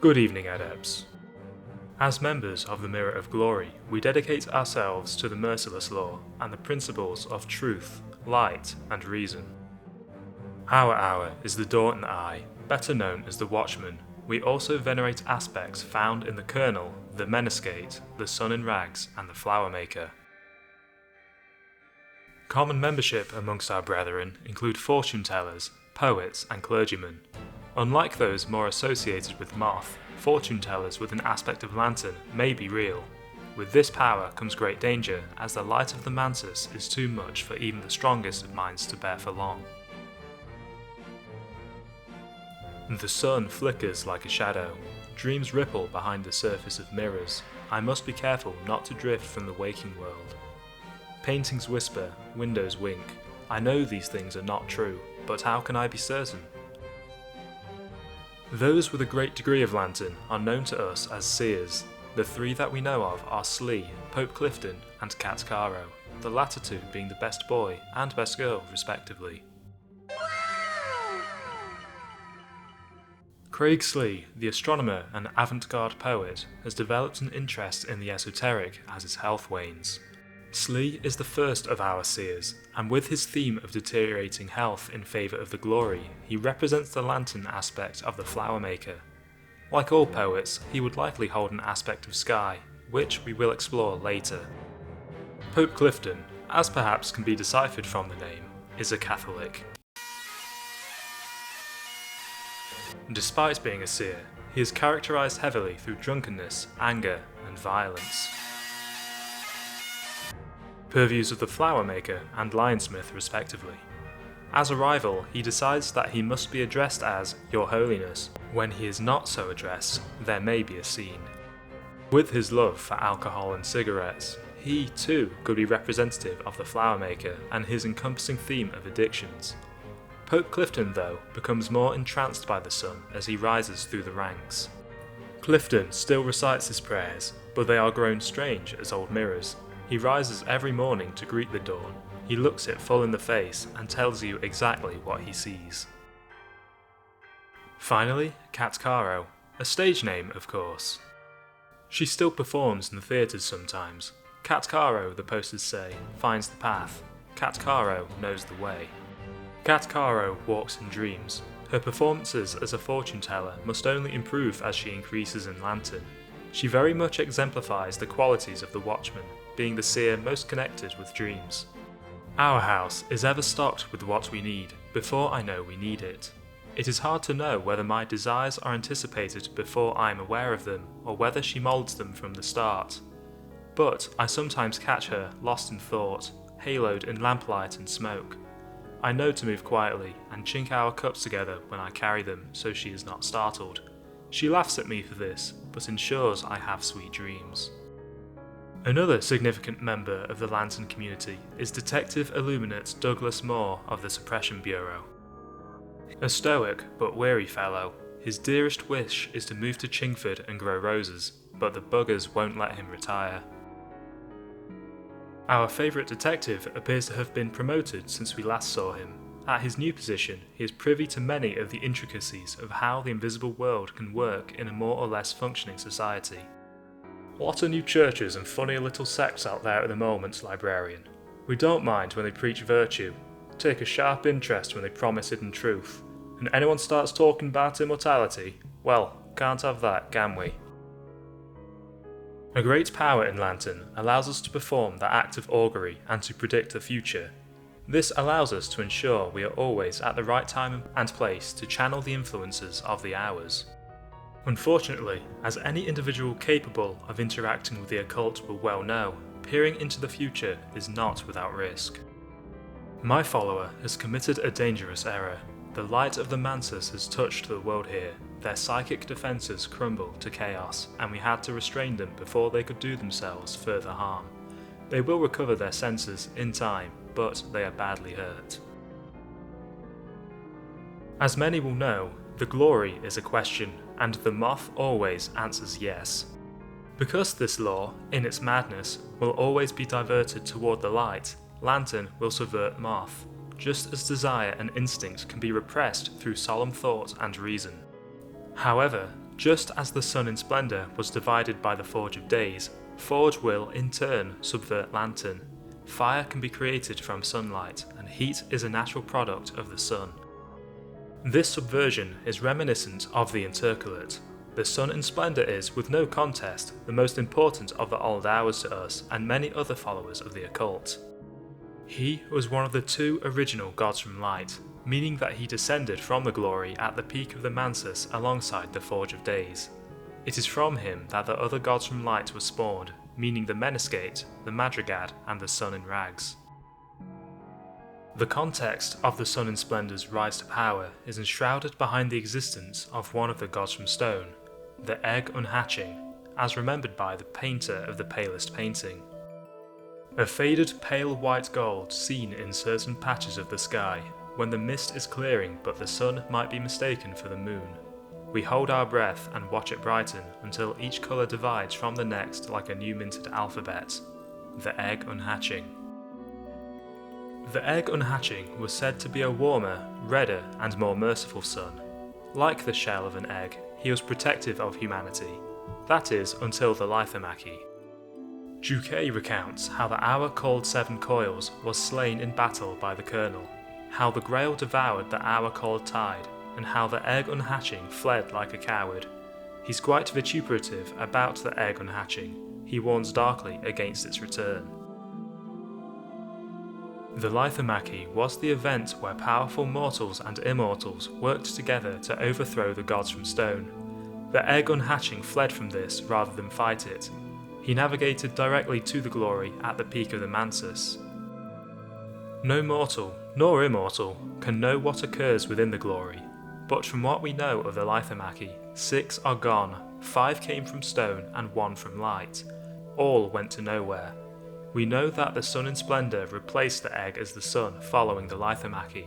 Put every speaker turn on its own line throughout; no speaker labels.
Good evening, Adepts. As members of the Mirror of Glory, we dedicate ourselves to the merciless law and the principles of truth, light, and reason. Our hour is the Dawn Eye, better known as the Watchman. We also venerate aspects found in the Kernel, the Meniscate, the Sun in Rags, and the Flower Maker. Common membership amongst our brethren include fortune tellers, poets, and clergymen. Unlike those more associated with Moth, fortune tellers with an aspect of Lantern may be real. With this power comes great danger, as the light of the Mantis is too much for even the strongest of minds to bear for long. The sun flickers like a shadow. Dreams ripple behind the surface of mirrors. I must be careful not to drift from the waking world. Paintings whisper, windows wink. I know these things are not true, but how can I be certain? Those with a great degree of Lantern are known to us as seers. The three that we know of are Slee, Pope Clifton, and Cat Caro, the latter two being the best boy and best girl respectively. Craig Slee, the astronomer and avant-garde poet, has developed an interest in the esoteric as his health wanes. Slee is the first of our seers, and with his theme of deteriorating health in favour of the glory, he represents the lantern aspect of the Flower Maker. Like all poets, he would likely hold an aspect of sky, which we will explore later. Pope Clifton, as perhaps can be deciphered from the name, is a Catholic. Despite being a seer, he is characterised heavily through drunkenness, anger, and violence. Purviews of the Flower Maker and Lionsmith respectively. As a rival, he decides that he must be addressed as Your Holiness. When he is not so addressed, there may be a scene. With his love for alcohol and cigarettes, he too could be representative of the Flower Maker and his encompassing theme of addictions. Pope Clifton, though, becomes more entranced by the sun as he rises through the ranks. Clifton still recites his prayers, but they are grown strange as old mirrors. He rises every morning to greet the dawn. He looks it full in the face and tells you exactly what he sees. Finally, Cat Caro, a stage name of course. She still performs in the theatres sometimes. Cat Caro, the posters say, finds the path. Cat Caro knows the way. Cat Caro walks in dreams. Her performances as a fortune teller must only improve as she increases in Lantern. She very much exemplifies the qualities of the Watchman, being the seer most connected with dreams. Our house is ever stocked with what we need, before I know we need it. It is hard to know whether my desires are anticipated before I am aware of them, or whether she moulds them from the start. But I sometimes catch her, lost in thought, haloed in lamplight and smoke. I know to move quietly, and chink our cups together when I carry them, so she is not startled. She laughs at me for this, but ensures I have sweet dreams. Another significant member of the Lantern community is Detective Illuminate Douglas Moore of the Suppression Bureau. A stoic but weary fellow, his dearest wish is to move to Chingford and grow roses, but the buggers won't let him retire. Our favourite detective appears to have been promoted since we last saw him. At his new position, he is privy to many of the intricacies of how the invisible world can work in a more or less functioning society. Lot of new churches and funny little sects out there at the moment, librarian. We don't mind when they preach virtue, take a sharp interest when they promise hidden truth, and anyone starts talking about immortality, well, can't have that, can we? A great power in Lantern allows us to perform the act of augury and to predict the future. This allows us to ensure we are always at the right time and place to channel the influences of the hours. Unfortunately, as any individual capable of interacting with the occult will well know, peering into the future is not without risk. My follower has committed a dangerous error. The light of the Mantis has touched the world here. Their psychic defences crumble to chaos, and we had to restrain them before they could do themselves further harm. They will recover their senses in time, but they are badly hurt. As many will know, the glory is a question, and the Moth always answers yes. Because this law, in its madness, will always be diverted toward the light, Lantern will subvert Moth, just as desire and instinct can be repressed through solemn thought and reason. However, Just as the sun in splendour was divided by the Forge of Days, Forge will, in turn, subvert Lantern. Fire can be created from sunlight, and heat is a natural product of the sun. This subversion is reminiscent of the intercalate. The sun in splendour is, with no contest, the most important of the old hours to us and many other followers of the occult. He was one of the two original gods from light, meaning that he descended from the glory at the peak of the Mansus alongside the Forge of Days. It is from him that the other gods from light were spawned, meaning the Menascate, the Madrigad, and the Sun in Rags. The context of the sun in splendour's rise to power is enshrouded behind the existence of one of the gods from stone, the egg unhatching, as remembered by the painter of the palest painting. A faded pale white gold seen in certain patches of the sky, when the mist is clearing but the sun might be mistaken for the moon. We hold our breath and watch it brighten until each colour divides from the next like a new minted alphabet. The egg unhatching. The egg unhatching was said to be a warmer, redder and more merciful sun. Like the shell of an egg, he was protective of humanity. That is, until the Lithamaki. Juke recounts how the hour called Seven Coils was slain in battle by the Colonel, how the Grail devoured the hour called Tide, and how the egg unhatching fled like a coward. He's quite vituperative about the egg unhatching. He warns darkly against its return. The Lithamaki was the event where powerful mortals and immortals worked together to overthrow the gods from stone. The egg unhatching fled from this rather than fight it. He navigated directly to the glory at the peak of the Mansus. No mortal, nor immortal, can know what occurs within the glory, but from what we know of the Lithamaki, 6 are gone, 5 came from stone and 1 from light. All went to nowhere. We know that the sun in splendour replaced the egg as the sun following the Lithamaki.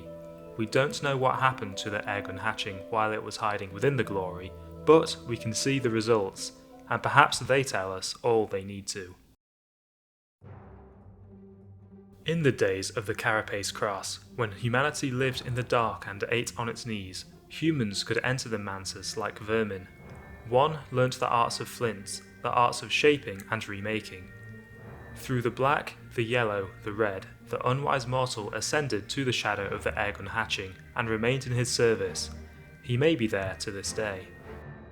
We don't know what happened to the egg unhatching while it was hiding within the glory, but we can see the results, and perhaps they tell us all they need to. In the days of the Carapace Cross, when humanity lived in the dark and ate on its knees, humans could enter the Mansus like vermin. One learnt the arts of flint, the arts of shaping and remaking. Through the black, the yellow, the red, the unwise mortal ascended to the shadow of the egg unhatching and remained in his service. He may be there to this day.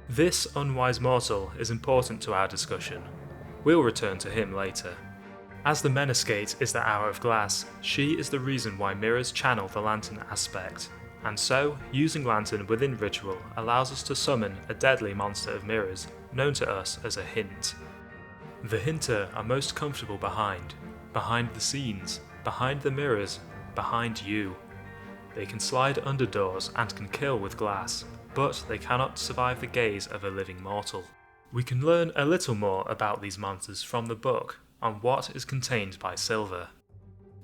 This unwise mortal is important to our discussion. We'll return to him later. As the Menascate is the Hour of Glass, she is the reason why mirrors channel the lantern aspect, and so, using lantern within ritual allows us to summon a deadly monster of mirrors, known to us as a hint. The hinter are most comfortable behind the scenes, behind the mirrors, behind you. They can slide under doors and can kill with glass, but they cannot survive the gaze of a living mortal. We can learn a little more about these monsters from the book on what is contained by Silver.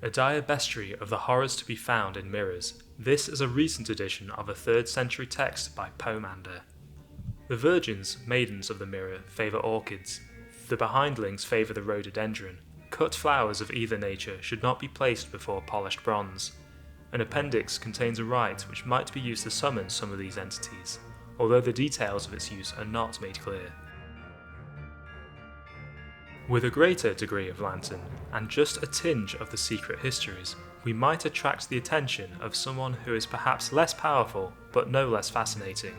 A dire bestiary of the horrors to be found in mirrors. This is a recent edition of a 3rd century text by Pomander. The virgins, maidens of the mirror, favour orchids. The behindlings favour the rhododendron. Cut flowers of either nature should not be placed before polished bronze. An appendix contains a rite which might be used to summon some of these entities, although the details of its use are not made clear. With a greater degree of lantern, and just a tinge of the secret histories, we might attract the attention of someone who is perhaps less powerful, but no less fascinating.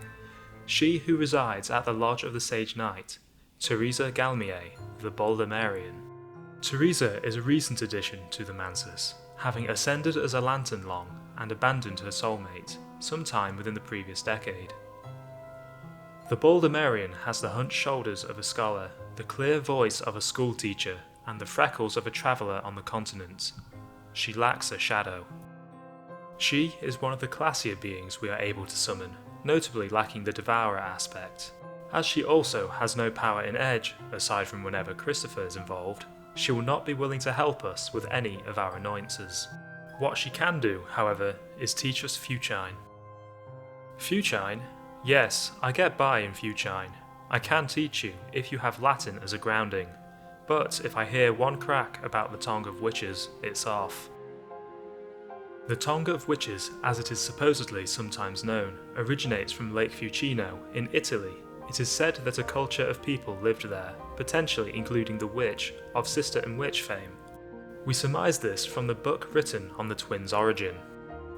She who resides at the Lodge of the Sage Knight, Theresa Galmier, the Boldemarian. Theresa is a recent addition to the Mansus, having ascended as a lantern long and abandoned her soulmate, sometime within the previous decade. The Boldemarian has the hunched shoulders of a scholar, the clear voice of a schoolteacher, and the freckles of a traveller on the continent. She lacks a shadow. She is one of the classier beings we are able to summon, notably lacking the devourer aspect. As she also has no power in edge, aside from whenever Christopher is involved, she will not be willing to help us with any of our annoyances. What she can do, however, is teach us Fuchine. Fuchine? Yes, I get by in Fuchine. I can teach you if you have Latin as a grounding, but if I hear one crack about the tongue of witches, it's off. The tongue of witches, as it is supposedly sometimes known, originates from Lake Fucino in Italy, It is said that a culture of people lived there, potentially including the witch of Sister and Witch fame. We surmise this from the book written on the twins' origin.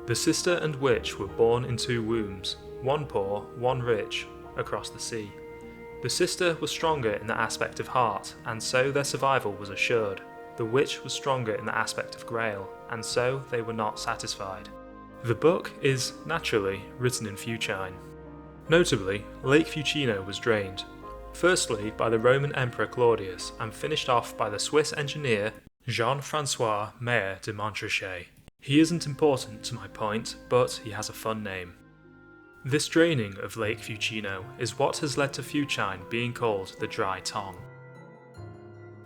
The sister and witch were born in two wombs, one poor, one rich, across the sea. The sister was stronger in the aspect of heart, and so their survival was assured. The witch was stronger in the aspect of grail, and so they were not satisfied. The book is, naturally, written in Fucine. Notably, Lake Fucino was drained, firstly by the Roman Emperor Claudius and finished off by the Swiss engineer Jean-François Mayer de Montrachet. He isn't important to my point, but he has a fun name. This draining of Lake Fucino is what has led to Fucine being called the Dry Tongue.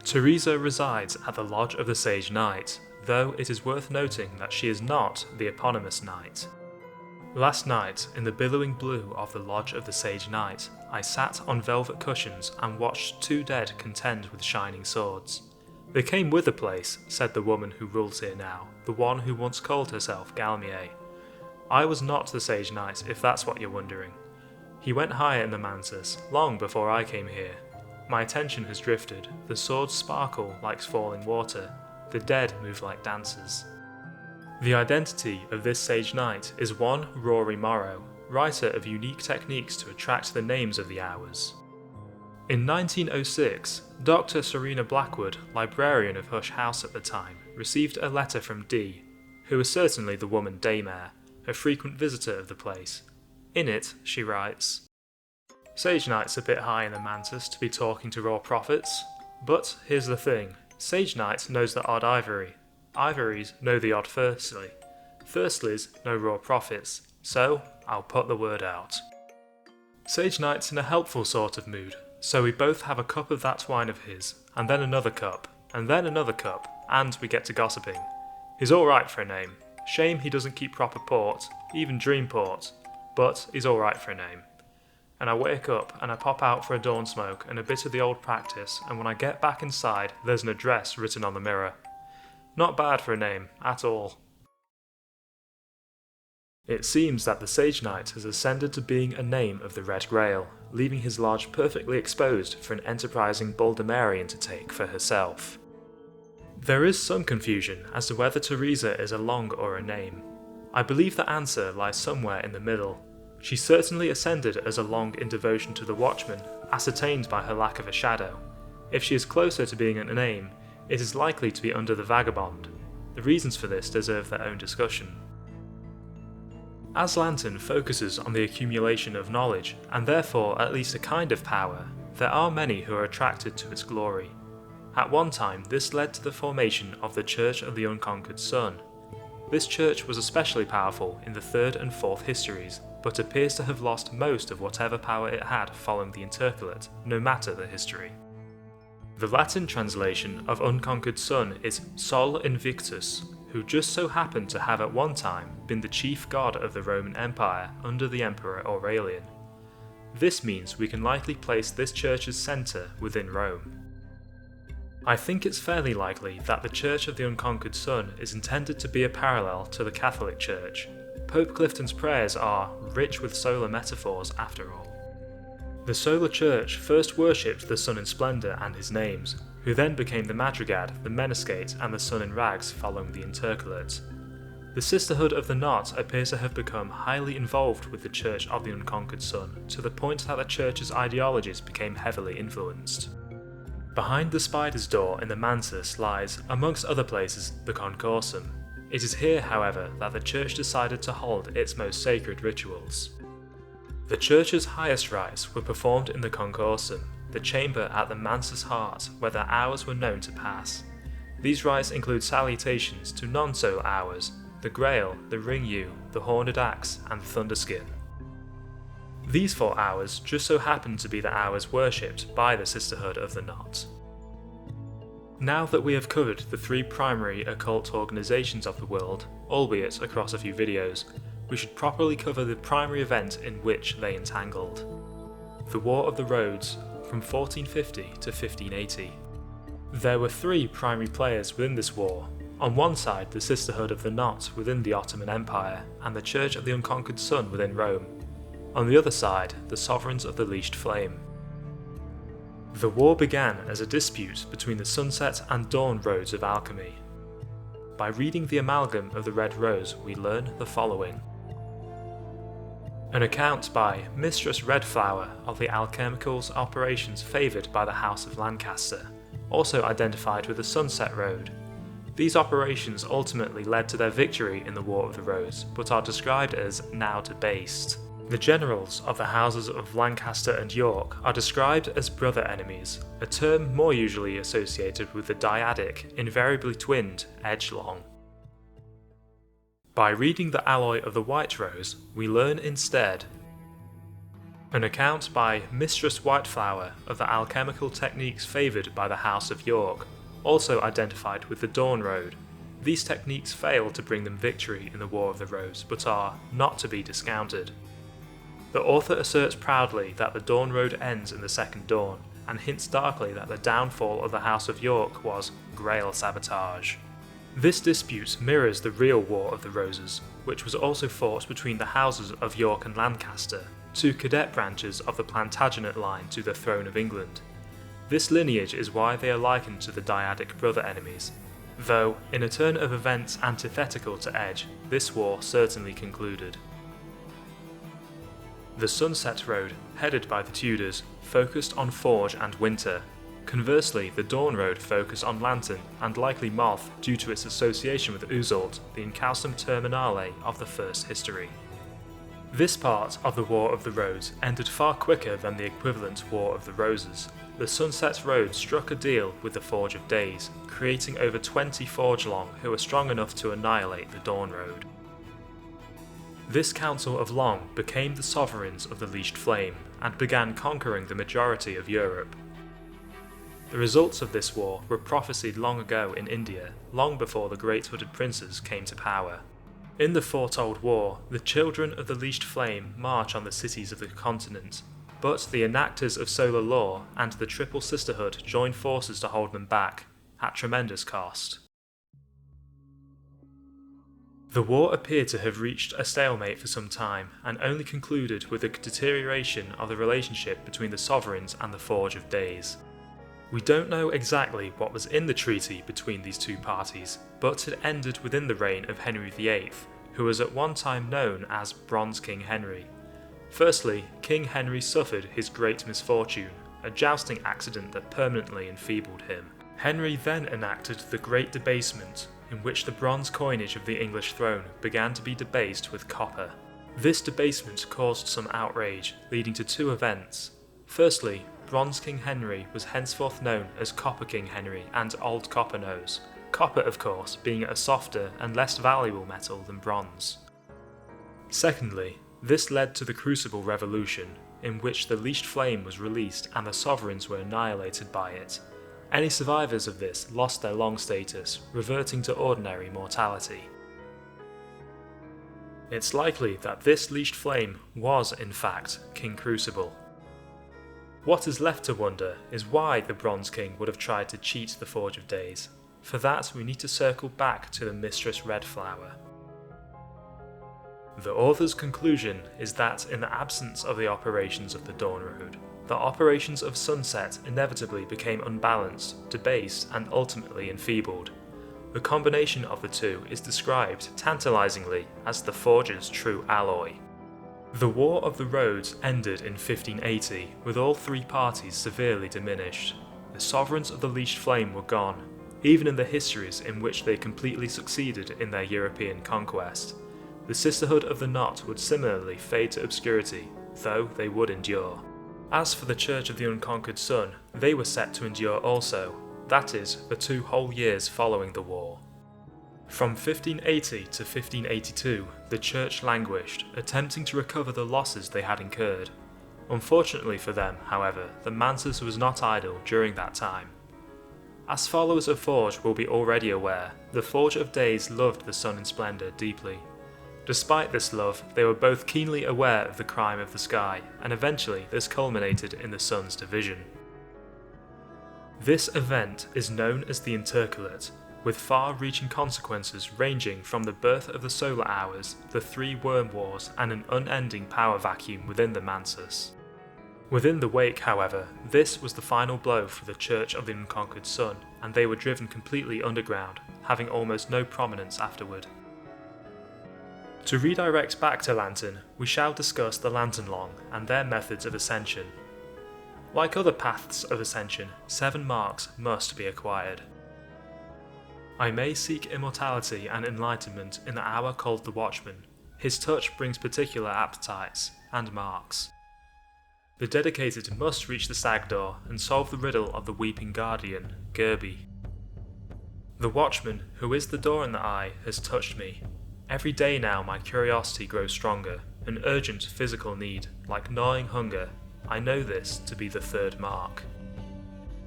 Theresa resides at the Lodge of the Sage Knight, though it is worth noting that she is not the eponymous knight. Last night, in the billowing blue of the Lodge of the Sage Knight, I sat on velvet cushions and watched two dead contend with shining swords. They came with the place, said the woman who rules here now, the one who once called herself Galmier. I was not the Sage Knight, if that's what you're wondering. He went higher in the mantis, long before I came here. My attention has drifted, the swords sparkle like falling water, the dead move like dancers. The identity of this Sage Knight is one Rory Morrow, writer of unique techniques to attract the names of the hours. In 1906, Dr. Serena Blackwood, librarian of Hush House at the time, received a letter from Dee, who was certainly the woman Daymare, a frequent visitor of the place. In it, she writes, "Sage Knight's a bit high in the mantis to be talking to raw prophets, but here's the thing, Sage Knight knows the odd ivory, ivories know the odd firstly, thirstlys know raw prophets, so I'll put the word out." Sage Knight's in a helpful sort of mood, so we both have a cup of that wine of his, and then another cup, and then another cup, and we get to gossiping. He's alright for a name. Shame he doesn't keep proper port, even dream port, but he's alright for a name. And I wake up and I pop out for a dawn smoke and a bit of the old practice, and when I get back inside there's an address written on the mirror. Not bad for a name, at all. It seems that the Sage Knight has ascended to being a name of the Red Grail, leaving his lodge perfectly exposed for an enterprising Baldemarian to take for herself. There is some confusion as to whether Theresa is a long or a name. I believe the answer lies somewhere in the middle. She certainly ascended as a long in devotion to the Watchman, ascertained by her lack of a shadow. If she is closer to being a name, it is likely to be under the Vagabond. The reasons for this deserve their own discussion. As Lantern focuses on the accumulation of knowledge, and therefore at least a kind of power, there are many who are attracted to its glory. At one time, this led to the formation of the Church of the Unconquered Sun. This church was especially powerful in the 3rd and 4th histories, but appears to have lost most of whatever power it had following the intercalate, no matter the history. The Latin translation of Unconquered Sun is Sol Invictus, who just so happened to have at one time been the chief god of the Roman Empire under the Emperor Aurelian. This means we can likely place this church's centre within Rome. I think it's fairly likely that the Church of the Unconquered Sun is intended to be a parallel to the Catholic Church. Pope Clifton's prayers are rich with solar metaphors after all. The Solar Church first worshipped the sun in splendour and his names, who then became the Madrigad, the Menascate and the Sun in Rags following the intercalate. The Sisterhood of the Knot appears to have become highly involved with the Church of the Unconquered Sun, to the point that the Church's ideologies became heavily influenced. Behind the spider's door in the mantis lies, amongst other places, the Concorsum. It is here, however, that the Church decided to hold its most sacred rituals. The Church's highest rites were performed in the Concorsum, the chamber at the mantis heart where the hours were known to pass. These rites include salutations to non-soul hours, the Grail, the Ring-Yew, the Horned Axe, and the Thunderskin. These 4 hours just so happen to be the hours worshipped by the Sisterhood of the Knot. Now that we have covered the 3 primary occult organisations of the world, albeit across a few videos, we should properly cover the primary event in which they entangled. The War of the Rhodes, from 1450 to 1580. There were 3 primary players within this war. On one side, the Sisterhood of the Knot within the Ottoman Empire, and the Church of the Unconquered Sun within Rome. On the other side, the sovereigns of the Leashed Flame. The war began as a dispute between the Sunset and Dawn roads of alchemy. By reading the amalgam of the Red Rose, we learn the following. An account by Mistress Redflower of the alchemicals operations favoured by the House of Lancaster, also identified with the Sunset Road. These operations ultimately led to their victory in the War of the Rose, but are described as now debased. The generals of the houses of Lancaster and York are described as brother enemies, a term more usually associated with the dyadic, invariably twinned, edge-long. By reading the alloy of the White Rose, we learn instead an account by Mistress Whiteflower of the alchemical techniques favoured by the House of York, also identified with the Dawn Road. These techniques failed to bring them victory in the War of the Rose, but are not to be discounted. The author asserts proudly that the Dawn Road ends in the Second Dawn, and hints darkly that the downfall of the House of York was Grail sabotage. This dispute mirrors the real War of the Roses, which was also fought between the houses of York and Lancaster, two cadet branches of the Plantagenet line to the throne of England. This lineage is why they are likened to the dyadic brother enemies, though, in a turn of events antithetical to Edge, this war certainly concluded. The Sunset Road, headed by the Tudors, focused on Forge and Winter. Conversely, the Dawn Road focused on Lantern and likely Moth due to its association with Uzalt, the incaustum terminale of the First History. This part of the War of the Rose ended far quicker than the equivalent War of the Roses. The Sunset Road struck a deal with the Forge of Days, creating over 20 Forge Long who were strong enough to annihilate the Dawn Road. This Council of Long became the sovereigns of the Leashed Flame, and began conquering the majority of Europe. The results of this war were prophesied long ago in India, long before the Great Hooded Princes came to power. In the foretold war, the children of the Leashed Flame march on the cities of the continent, but the enactors of solar law and the Triple Sisterhood join forces to hold them back, at tremendous cost. The war appeared to have reached a stalemate for some time, and only concluded with a deterioration of the relationship between the sovereigns and the Forge of Days. We don't know exactly what was in the treaty between these two parties, but it ended within the reign of Henry VIII, who was at one time known as Bronze King Henry. Firstly, King Henry suffered his great misfortune, a jousting accident that permanently enfeebled him. Henry then enacted the Great Debasement, in which the bronze coinage of the English throne began to be debased with copper. This debasement caused some outrage, leading to two events. Firstly, Bronze King Henry was henceforth known as Copper King Henry and Old Copper Nose, copper of course being a softer and less valuable metal than bronze. Secondly, this led to the Crucible Revolution, in which the Leashed Flame was released and the sovereigns were annihilated by it. Any survivors of this lost their long status, reverting to ordinary mortality. It's likely that this Leashed Flame was, in fact, King Crucible. What is left to wonder is why the Bronze King would have tried to cheat the Forge of Days. For that, we need to circle back to the Mistress Redflower. The author's conclusion is that in the absence of the operations of the Dawn Road, the operations of Sunset inevitably became unbalanced, debased, and ultimately enfeebled. The combination of the two is described, tantalizingly, as the Forge's true alloy. The War of the Roads ended in 1580, with all three parties severely diminished. The sovereigns of the Leashed Flame were gone, even in the histories in which they completely succeeded in their European conquest. The Sisterhood of the Knot would similarly fade to obscurity, though they would endure. As for the Church of the Unconquered Sun, they were set to endure also, that is, for 2 whole years following the war. From 1580 to 1582, the Church languished, attempting to recover the losses they had incurred. Unfortunately for them, however, the Mantis was not idle during that time. As followers of Forge will be already aware, the Forge of Days loved the sun and splendour deeply. Despite this love, they were both keenly aware of the crime of the sky, and eventually this culminated in the sun's division. This event is known as the intercalate. with far-reaching consequences ranging from the birth of the solar hours, the 3 worm wars, and an unending power vacuum within the Mansus. Within the Wake, however, this was the final blow for the Church of the Unconquered Sun, and they were driven completely underground, having almost no prominence afterward. To redirect back to Lantern, we shall discuss the Lantern Long and their methods of ascension. Like other paths of ascension, 7 marks must be acquired. I may seek immortality and enlightenment in the hour called the Watchman. His touch brings particular appetites and marks. The dedicated must reach the Stag Door and solve the riddle of the Weeping Guardian, Gerby. The Watchman, who is the door in the eye, has touched me. Every day now my curiosity grows stronger, an urgent physical need, like gnawing hunger. I know this to be the 3rd mark.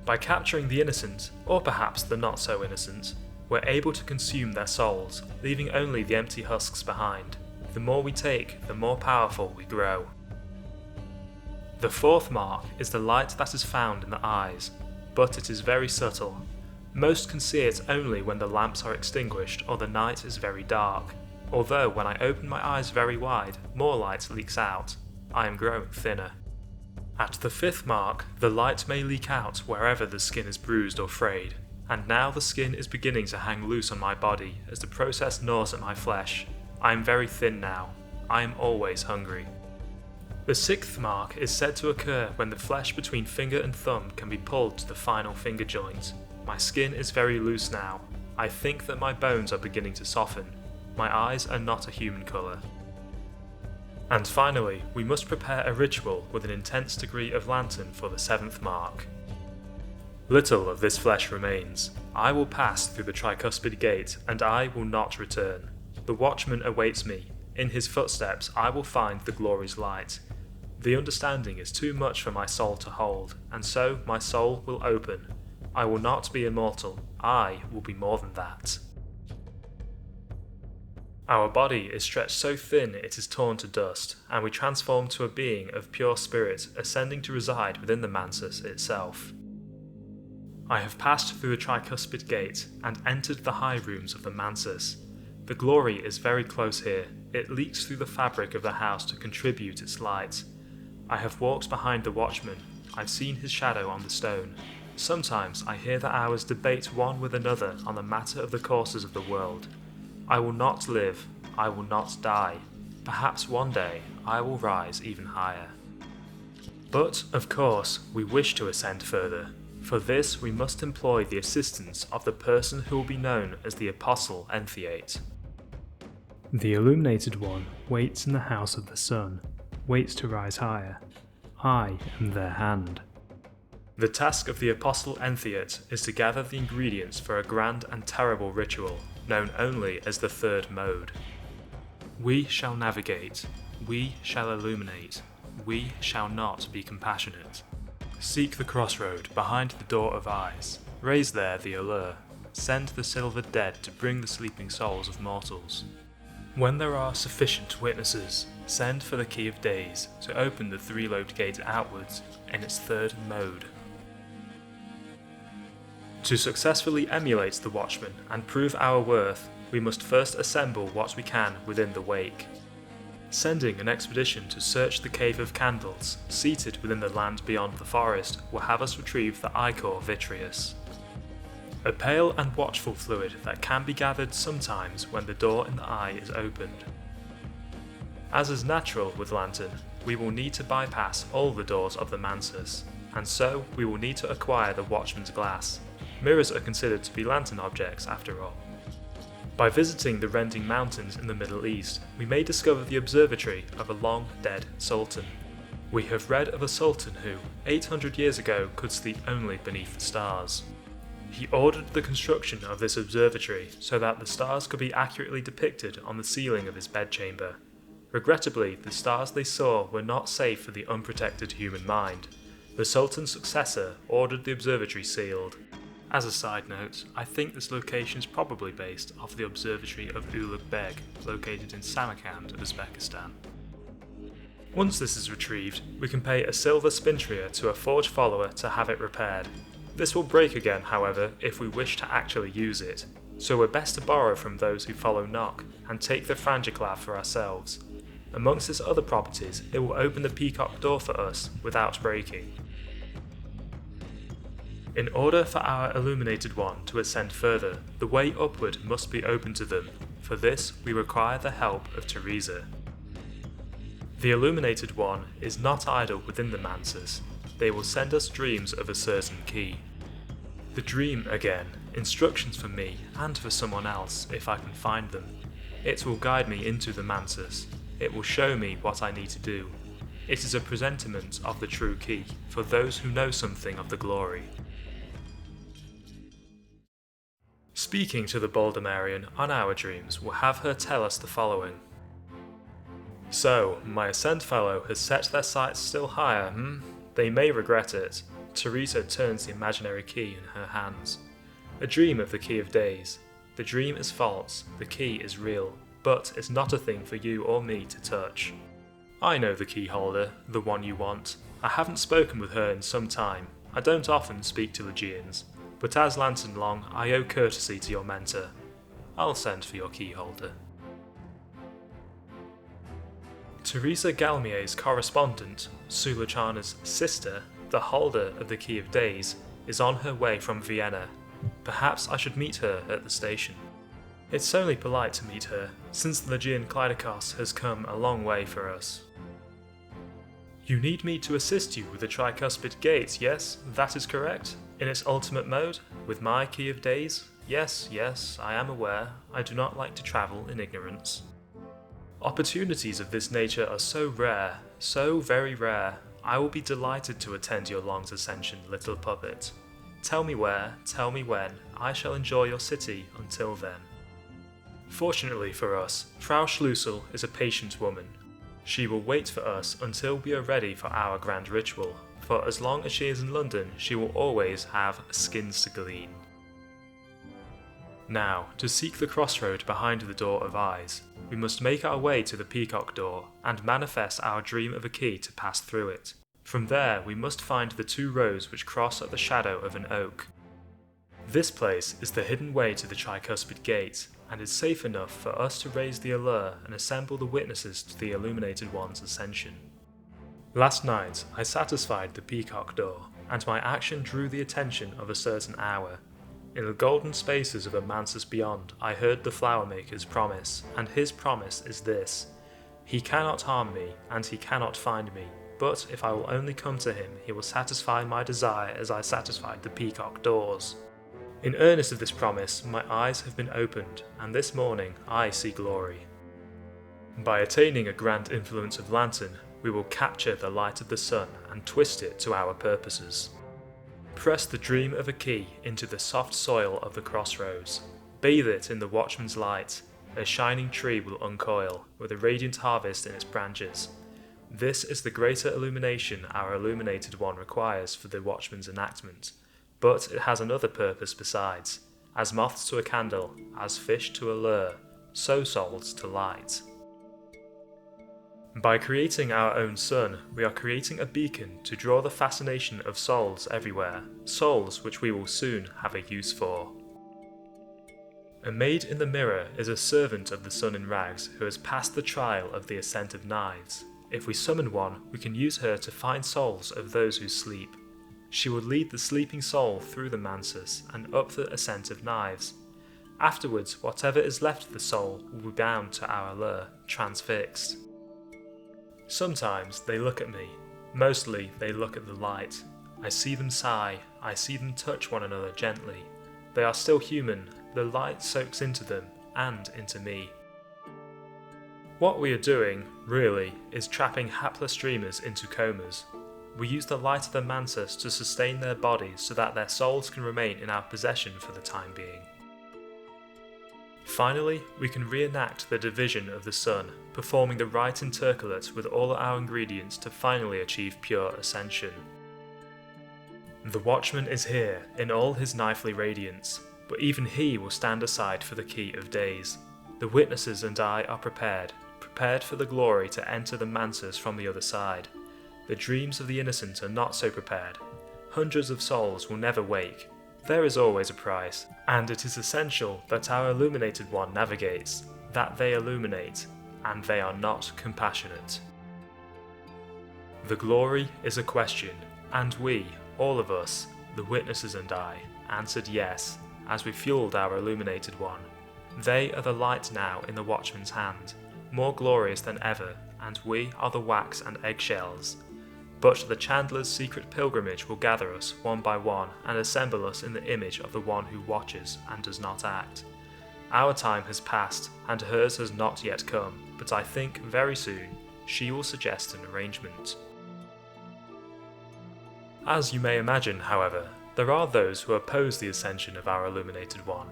By capturing the innocent, or perhaps the not so innocent, we're able to consume their souls, leaving only the empty husks behind. The more we take, the more powerful we grow. The 4th mark is the light that is found in the eyes, but it is very subtle. Most can see it only when the lamps are extinguished or the night is very dark, although when I open my eyes very wide, more light leaks out. I am growing thinner. At the 5th mark, the light may leak out wherever the skin is bruised or frayed, and now the skin is beginning to hang loose on my body as the process gnaws at my flesh. I am very thin now. I am always hungry. The 6th mark is said to occur when the flesh between finger and thumb can be pulled to the final finger joint. My skin is very loose now. I think that my bones are beginning to soften. My eyes are not a human colour. And finally, we must prepare a ritual with an intense degree of lantern for the 7th mark. Little of this flesh remains. I will pass through the tricuspid gate, and I will not return. The Watchman awaits me. In his footsteps I will find the glory's light. The understanding is too much for my soul to hold, and so my soul will open. I will not be immortal. I will be more than that. Our body is stretched so thin it is torn to dust, and we transform to a being of pure spirit, ascending to reside within the Mansus itself. I have passed through the tricuspid gate and entered the high rooms of the Mansus. The glory is very close here. It leaks through the fabric of the house to contribute its light. I have walked behind the Watchman. I've seen his shadow on the stone. Sometimes I hear the hours debate one with another on the matter of the courses of the world. I will not live. I will not die. Perhaps one day I will rise even higher. But, of course, we wish to ascend further. For this we must employ the assistance of the person who will be known as the Apostle Entheate. The illuminated one waits in the house of the sun, waits to rise higher. I am their hand. The task of the Apostle Entheate is to gather the ingredients for a grand and terrible ritual, known only as the 3rd mode. We shall navigate, we shall illuminate, we shall not be compassionate. Seek the crossroad behind the door of eyes, raise there the allure, send the silvered dead to bring the sleeping souls of mortals. When there are sufficient witnesses, send for the key of days to open the 3-lobed gate outwards in its 3rd mode. To successfully emulate the Watchman and prove our worth, we must first assemble what we can within the Wake. Sending an expedition to search the Cave of Candles, seated within the land beyond the forest, will have us retrieve the ichor vitreous. A pale and watchful fluid that can be gathered sometimes when the door in the eye is opened. As is natural with lantern, we will need to bypass all the doors of the Mansus, and so we will need to acquire the Watchman's glass. Mirrors are considered to be lantern objects after all. By visiting the Rending Mountains in the Middle East, we may discover the observatory of a long-dead sultan. We have read of a sultan who, 800 years ago, could sleep only beneath the stars. He ordered the construction of this observatory so that the stars could be accurately depicted on the ceiling of his bedchamber. Regrettably, the stars they saw were not safe for the unprotected human mind. The sultan's successor ordered the observatory sealed. As a side note, I think this location is probably based off the observatory of Ulugh Beg, located in Samarkand, Uzbekistan. Once this is retrieved, we can pay a silver spintria to a forge follower to have it repaired. This will break again, however, if we wish to actually use it. so we're best to borrow from those who follow knock and take the frangiclav for ourselves. Amongst its other properties, it will open the peacock door for us without breaking. In order for our illuminated one to ascend further, the way upward must be open to them. For this, we require the help of Theresa. The illuminated one is not idle within the Manses. They will send us dreams of a certain key. The dream, again, instructions for me and for someone else if I can find them. It will guide me into the Manses. It will show me what I need to do. It is a presentiment of the true key for those who know something of the glory. Speaking to the Baldemarian on our dreams will have her tell us the following. So, my Ascend fellow has set their sights still higher, They may regret it. Theresa turns the imaginary key in her hands. A dream of the key of days. The dream is false, the key is real, but it's not a thing for you or me to touch. I know the key holder, the one you want. I haven't spoken with her in some time. I don't often speak to Legians, but as Lantern Long, I owe courtesy to your mentor. I'll send for your key holder. Theresa Galmier's correspondent, Sulachana's sister, the holder of the Key of Days, is on her way from Vienna. Perhaps I should meet her at the station. It's only polite to meet her, since the Legian Kleidakos has come a long way for us. You need me to assist you with the tricuspid gate, yes? That is correct? In its ultimate mode? With my Key of Days? Yes, I am aware. I do not like to travel in ignorance. Opportunities of this nature are so rare, so very rare. I will be delighted to attend your Long's Ascension, little puppet. Tell me where, tell me when, I shall enjoy your city until then. Fortunately for us, Frau Schlussel is a patient woman. She will wait for us until we are ready for our grand ritual, for as long as she is in London, she will always have skins to glean. Now, to seek the crossroad behind the Door of Eyes, we must make our way to the Peacock Door and manifest our dream of a key to pass through it. From there, we must find the two roads which cross at the shadow of an oak. This place is the hidden way to the Tricuspid Gate, and is safe enough for us to raise the allure and assemble the witnesses to the Illuminated One's ascension. Last night, I satisfied the Peacock Door, and my action drew the attention of a certain hour. In the golden spaces of the Mansus beyond, I heard the Flower Maker's promise, and his promise is this: he cannot harm me, and he cannot find me, but if I will only come to him, he will satisfy my desire as I satisfied the Peacock Doors. In earnest of this promise, my eyes have been opened, and this morning I see glory. By attaining a grand influence of lantern, we will capture the light of the sun and twist it to our purposes. Press the dream of a key into the soft soil of the crossroads. Bathe it in the Watchman's light. A shining tree will uncoil, with a radiant harvest in its branches. This is the greater illumination our illuminated one requires for the Watchman's enactment, but it has another purpose besides. As moths to a candle, as fish to a lure, so souls to light. By creating our own sun, we are creating a beacon to draw the fascination of souls everywhere, souls which we will soon have a use for. A maid in the mirror is a servant of the sun in rags who has passed the trial of the ascent of knives. If we summon one, we can use her to find souls of those who sleep. She will lead the sleeping soul through the Mansus and up the ascent of knives. Afterwards, whatever is left of the soul will be bound to our lure, transfixed. Sometimes they look at me. Mostly they look at the light. I see them sigh. I see them touch one another gently. They are still human. The light soaks into them and into me. What we are doing, really, is trapping hapless dreamers into comas. We use the light of the Mansus to sustain their bodies so that their souls can remain in our possession for the time being. Finally, we can reenact the division of the sun, performing the rite intercalate with all our ingredients to finally achieve pure ascension. The Watchman is here in all his knifely radiance, but even he will stand aside for the Key of Days. The witnesses and I are prepared for the glory to enter the Mansus from the other side. The dreams of the innocent are not so prepared. Hundreds of souls will never wake. There is always a price, and it is essential that our illuminated one navigates, that they illuminate, and they are not compassionate. The glory is a question, and we, all of us, the witnesses and I, answered yes, as we fueled our illuminated one. They are the light now in the Watchman's hand, more glorious than ever, and we are the wax and eggshells. But the Chandler's secret pilgrimage will gather us one by one and assemble us in the image of the one who watches and does not act. Our time has passed, and hers has not yet come, but I think very soon she will suggest an arrangement. As you may imagine, however, there are those who oppose the ascension of our illuminated one.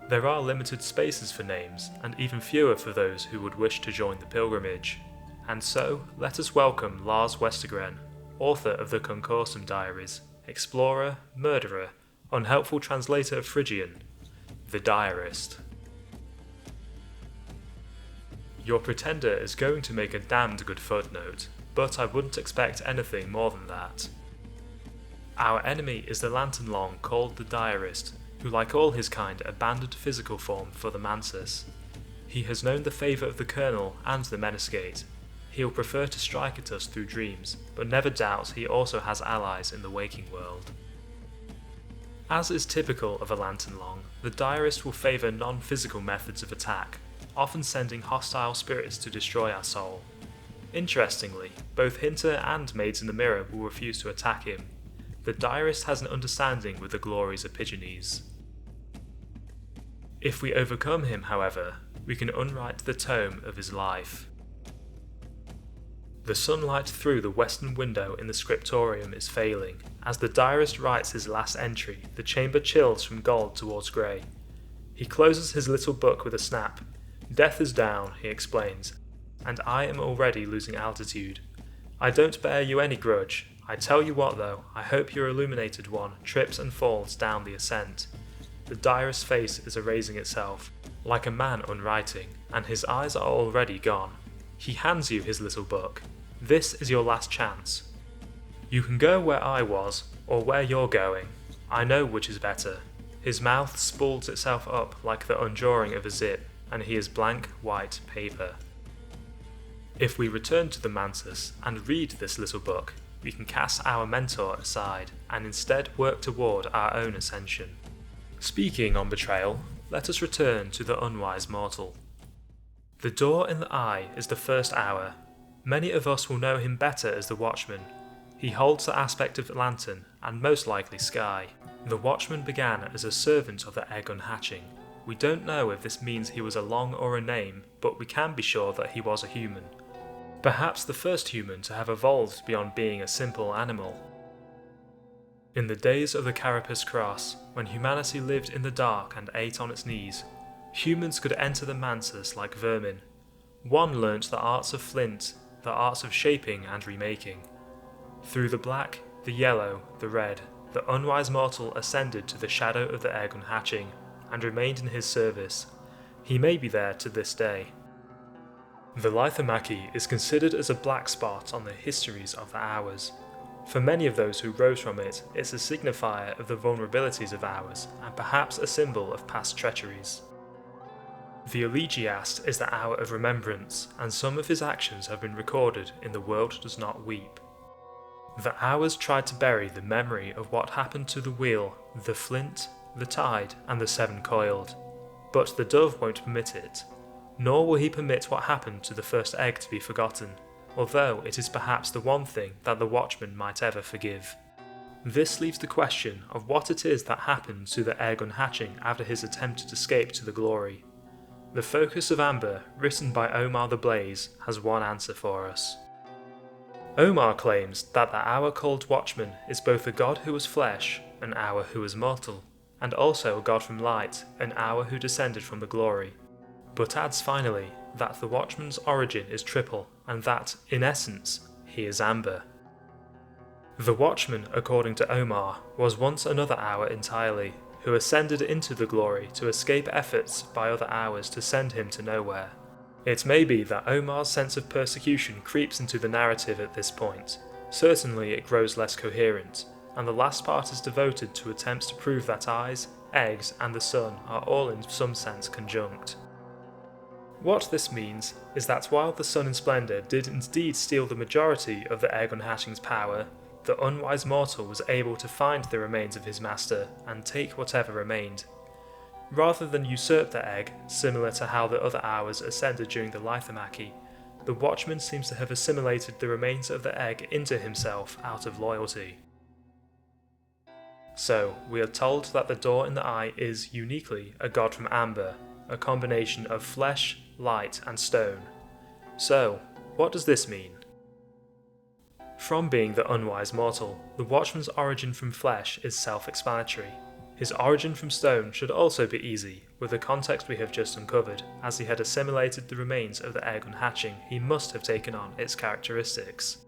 There are limited spaces for names, and even fewer for those who would wish to join the pilgrimage. And so, let us welcome Lars Westergren, author of the Concorsum Diaries, explorer, murderer, unhelpful translator of Phrygian, the diarist. Your pretender is going to make a damned good footnote, but I wouldn't expect anything more than that. Our enemy is the lantern-long called the diarist, who like all his kind abandoned physical form for the mantis. He has known the favour of the Colonel and the Menascate. He'll prefer to strike at us through dreams, but never doubt he also has allies in the waking world. As is typical of a lantern-long, the diarist will favour non-physical methods of attack, often sending hostile spirits to destroy our soul. Interestingly, both Hinter and Maids in the Mirror will refuse to attack him. The diarist has an understanding with the glories of Pigeonese. If we overcome him, however, we can unwrite the tome of his life. The sunlight through the western window in the scriptorium is failing. As the diarist writes his last entry, the chamber chills from gold towards grey. He closes his little book with a snap. "Death is down," he explains, "and I am already losing altitude. I don't bear you any grudge. I tell you what though, I hope your illuminated one trips and falls down the ascent." The diarist's face is erasing itself, like a man unwriting, and his eyes are already gone. He hands you his little book. This is your last chance. You can go where I was, or where you're going. I know which is better. His mouth spools itself up like the undrawing of a zip, and he is blank white paper. If we return to the mantis and read this little book, we can cast our mentor aside, and instead work toward our own ascension. Speaking on betrayal, let us return to the unwise mortal. The door in the eye is the first hour. Many of us will know him better as the Watchman. He holds the aspect of lantern, and most likely sky. The Watchman began as a servant of the egg unhatching. We don't know if this means he was a long or a name, but we can be sure that he was a human. Perhaps the first human to have evolved beyond being a simple animal. In the days of the Carapace Cross, when humanity lived in the dark and ate on its knees, humans could enter the mantis like vermin. One learnt the arts of flint, the arts of shaping and remaking. Through the black, the yellow, the red, the unwise mortal ascended to the shadow of the egg unhatching, and remained in his service. He may be there to this day. The Lythomachy is considered as a black spot on the histories of the Hours. For many of those who rose from it, it's a signifier of the vulnerabilities of Hours, and perhaps a symbol of past treacheries. The Elegiast is the hour of remembrance, and some of his actions have been recorded in The World Does Not Weep. The Hours tried to bury the memory of what happened to the wheel, the flint, the tide, and the seven coiled, but the dove won't permit it. Nor will he permit what happened to the first egg to be forgotten, although it is perhaps the one thing that the Watchman might ever forgive. This leaves the question of what it is that happened to the egg unhatching after his attempted escape to the glory. The Focus of Amber, written by Omar the Blaze, has one answer for us. Omar claims that the hour called Watchman is both a god who was flesh, an hour who was mortal, and also a god from light, an hour who descended from the glory, but adds finally that the Watchman's origin is triple, and that, in essence, he is Amber. The Watchman, according to Omar, was once another hour entirely, who ascended into the glory to escape efforts by other hours to send him to nowhere. It may be that Omar's sense of persecution creeps into the narrative at this point. Certainly it grows less coherent, and the last part is devoted to attempts to prove that eyes, eggs, and the sun are all in some sense conjunct. What this means is that while the sun in splendour did indeed steal the majority of the egg unhatching's power, the unwise mortal was able to find the remains of his master and take whatever remained. Rather than usurp the egg, similar to how the other hours ascended during the Lithamaki, the Watchman seems to have assimilated the remains of the egg into himself out of loyalty. So, we are told that the door in the eye is, uniquely, a god from amber, a combination of flesh, light, and stone. So, what does this mean? From being the unwise mortal, the Watchman's origin from flesh is self-explanatory. His origin from stone should also be easy, with the context we have just uncovered. As he had assimilated the remains of the egg unhatching, he must have taken on its characteristics.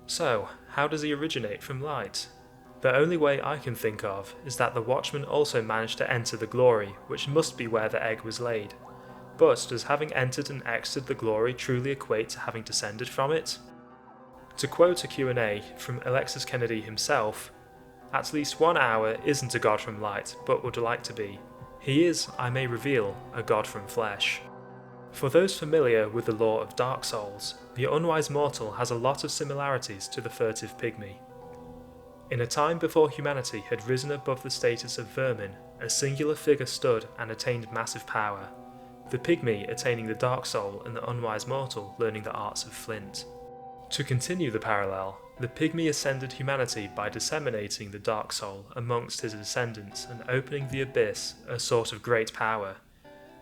So, how does he originate from light? The only way I can think of is that the Watchman also managed to enter the glory, which must be where the egg was laid. But does having entered and exited the glory truly equate to having descended from it? To quote a Q&A from Alexis Kennedy himself, "At least 1 hour isn't a god from light, but would like to be. He is, I may reveal, a god from flesh." For those familiar with the lore of Dark Souls, the unwise mortal has a lot of similarities to the furtive pygmy. In a time before humanity had risen above the status of vermin, a singular figure stood and attained massive power, the pygmy attaining the dark soul and the unwise mortal learning the arts of flint. To continue the parallel, the pygmy ascended humanity by disseminating the dark soul amongst his descendants and opening the abyss, a sort of great power.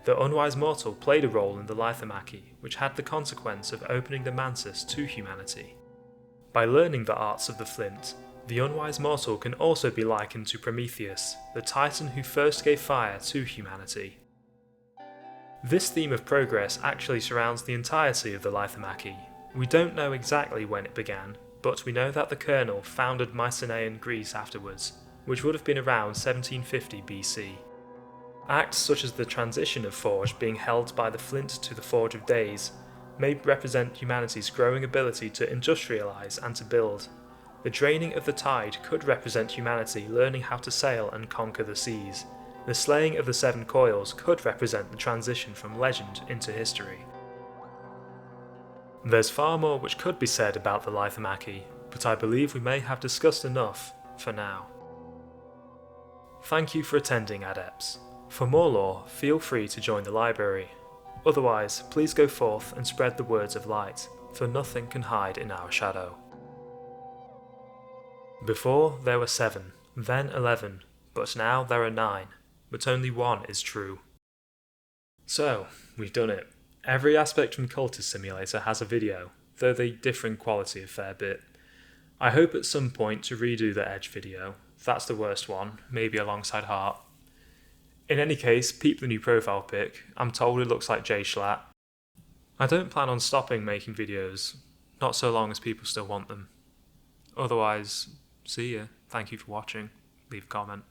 The unwise mortal played a role in the Lithamaki, which had the consequence of opening the mantis to humanity. By learning the arts of the flint, the unwise mortal can also be likened to Prometheus, the titan who first gave fire to humanity. This theme of progress actually surrounds the entirety of the Lithamaki. We don't know exactly when it began, but we know that the colonel founded Mycenaean Greece afterwards, which would have been around 1750 BC. Acts such as the transition of Forge being held by the flint to the Forge of Days may represent humanity's growing ability to industrialise and to build. The draining of the tide could represent humanity learning how to sail and conquer the seas. The slaying of the Seven Coils could represent the transition from legend into history. There's far more which could be said about the Lithamaki, but I believe we may have discussed enough for now. Thank you for attending, Adepts. For more lore, feel free to join the library. Otherwise, please go forth and spread the words of light, for nothing can hide in our shadow. Before there were 7, then 11, but now there are 9, but only 1 is true. So, we've done it. Every aspect from Cultist Simulator has a video, though they differ in quality a fair bit. I hope at some point to redo the Edge video. That's the worst one, maybe alongside Heart. In any case, peep the new profile pic. I'm told it looks like Jay Schlatt. I don't plan on stopping making videos, not so long as people still want them. Otherwise, see ya. Thank you for watching. Leave a comment.